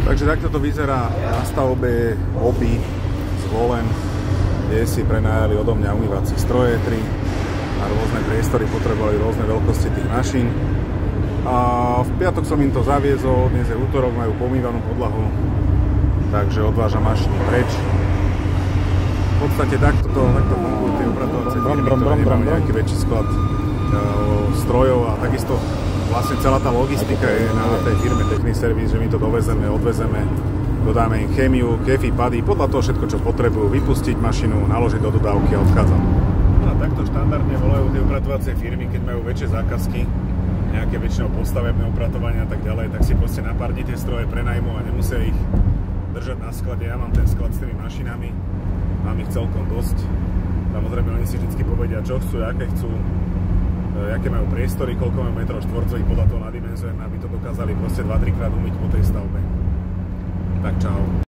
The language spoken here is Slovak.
Takže takto to vyzerá na stavbe Hobby z Volen, kde si prenajali odo mňa umývací stroje 3 a rôzne priestory, potrebovali rôzne veľkosti tých mašín. A v piatok som im to zaviezol, dnes je útorok, majú pomývanú podlahu, takže odvážam mašiny preč. V podstate takto fungujú tie upratovacie firmy, ktoré nemajú nejaký väčší sklad strojov a takisto vlastne celá tá logistika je na tej firme Techniservice, že my to dovezeme, odvezeme, dodáme im chémiu, kefy, pady, podľa toho všetko, čo potrebujú, vypustiť mašinu, naložiť do dodávky a odchádzam. No a takto štandardne volajú tie upratovacie firmy, keď majú väčšie zákazky, nejaké väčšinou postavebné upratovania a tak ďalej, tak si proste na pár dní tie stroje prenajmú a nemusia ich držať na sklade. Ja mám ten sklad s tými mašinami, mám ich celkom dosť. Samozrejme, oni si vždy povedia, čo chcú, aké majú priestory, koľko majú metrov štvorcových, podľa toho nadimenzujem, aby to dokázali proste 2-3 krát umyť po tej stavbe. Tak čau.